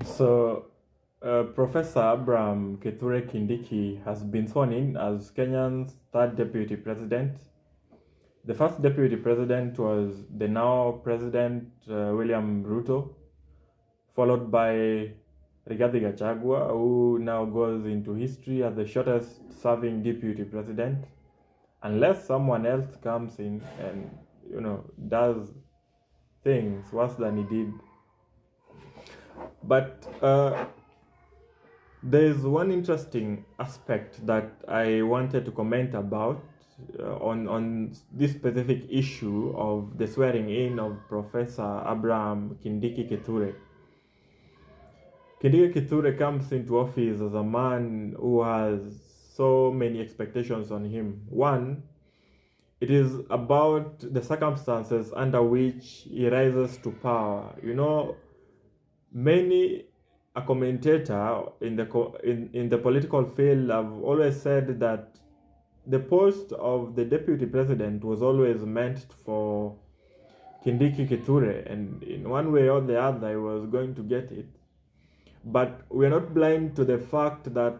So, Professor Abraham Kithure Kindiki has been sworn in as Kenya's third deputy president. The first deputy president was the now President William Ruto, followed by Rigathi Gachagua, who now goes into history as the shortest serving deputy president, unless someone else comes in and does things worse than he did. But there's one interesting aspect that I wanted to comment about on this specific issue of the swearing in of Professor Abraham Kindiki Kithure. Kindiki Kithure comes into office as a man who has so many expectations on him. One, it is about the circumstances under which he rises to power. Many a commentator in the political field have always said that the post of the deputy president was always meant for Kindiki Kithure, and in one way or the other, he was going to get it. But we are not blind to the fact that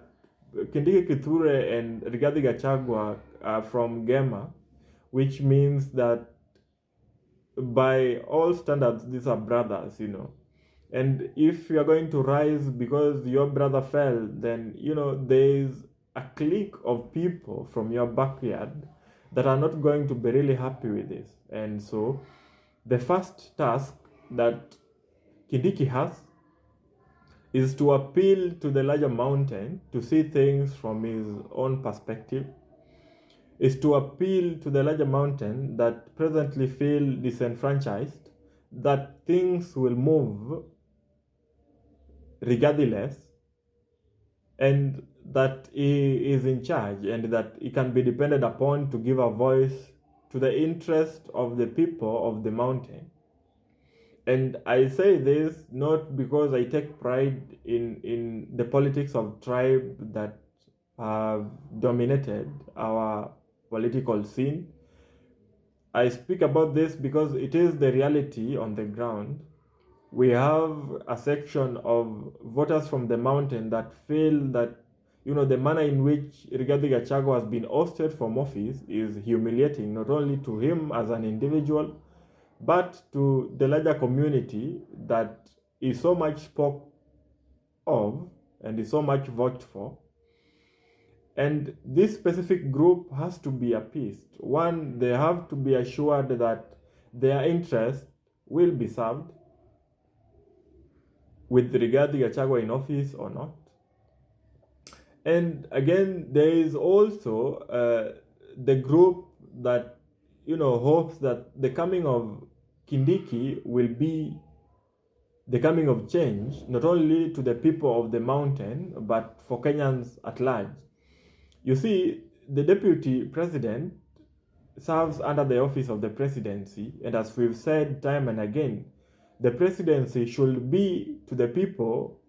Kindiki Kithure and Rigathi Gachagua are from Gema, which means that by all standards, these are brothers, And if you are going to rise because your brother fell, then there's a clique of people from your backyard that are not going to be really happy with this. And so the first task that Kindiki has is to appeal to the larger mountain to see things from his own perspective, is to appeal to the larger mountain that presently feel disenfranchised, that things will move regardless, and that he is in charge and that he can be depended upon to give a voice to the interest of the people of the mountain. And I say this not because I take pride in the politics of tribe that have dominated our political scene. I speak about this because it is the reality on the ground. We have a section of voters from the mountain that feel that the manner in which Rigathi Gachagua has been ousted from office is humiliating, not only to him as an individual, but to the larger community that is so much spoke of and is so much voted for. And this specific group has to be appeased. One, they have to be assured that their interest will be served, with Rigathi Gachagua in office or not. And again, there is also the group that hopes that the coming of Kindiki will be the coming of change, not only to the people of the mountain, but for Kenyans at large. You see, the deputy president serves under the office of the presidency, and as we've said time and again, the presidency should be to the people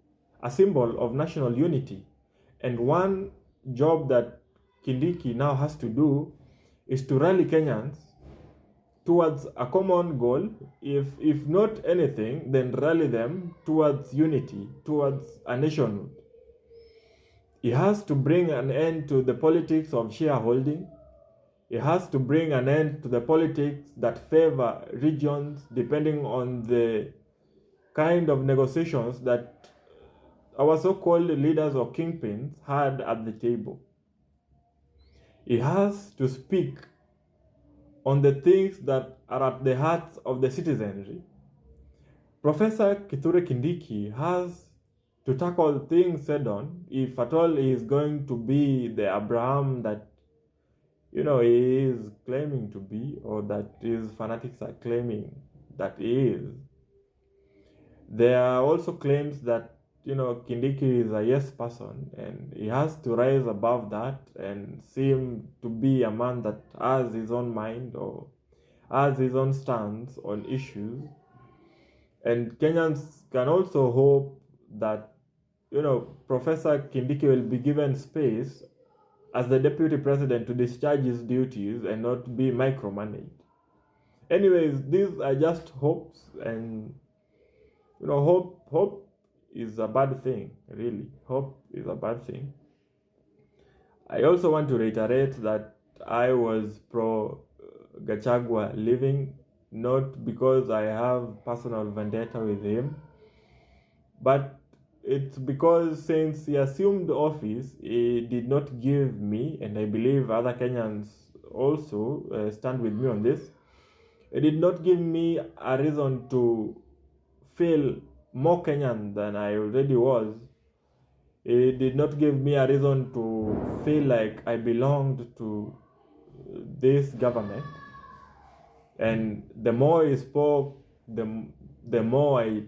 a symbol of national unity. And one job that Kindiki now has to do is to rally Kenyans towards a common goal, if not anything, then rally them towards unity, towards a nationhood. He has to bring an end to the politics of shareholding. He has to bring an end to the politics that favor regions depending on the kind of negotiations that our so-called leaders or kingpins had at the table. He has to speak on the things that are at the heart of the citizenry. Professor Kithure Kindiki has to tackle things head on if at all he is going to be the Abraham that he is claiming to be, or that his fanatics are claiming that he is. There are also claims that Kindiki is a yes person, and he has to rise above that and seem to be a man that has his own mind or has his own stance on issues. And Kenyans can also hope that Professor Kindiki will be given space as the deputy president to discharge his duties and not be micromanaged. Anyways, these are just hopes, and hope is a bad thing, really. Hope is a bad thing. I also want to reiterate that I was pro Gachagua leaving, not because I have personal vendetta with him, but it's because since he assumed office, he did not give me, and I believe other Kenyans also stand with me on this, he did not give me a reason to feel more Kenyan than I already was. It did not give me a reason to feel like I belonged to this government. And the more he spoke, the more I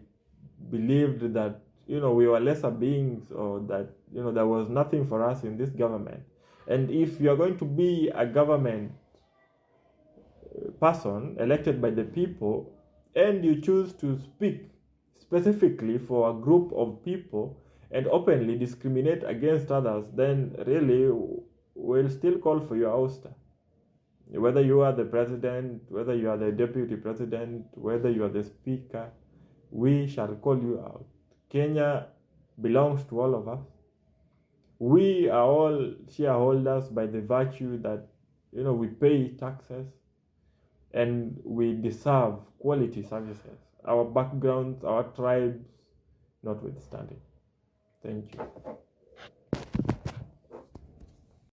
believed that, we were lesser beings, or that, there was nothing for us in this government. And if you are going to be a government person elected by the people, and you choose to speak specifically for a group of people and openly discriminate against others, then really we'll still call for your ouster. Whether you are the president, whether you are the deputy president, whether you are the speaker, we shall call you out. Kenya belongs to all of us. We are all shareholders by the virtue that, we pay taxes and we deserve quality services. Our backgrounds, our tribes, notwithstanding. Thank you.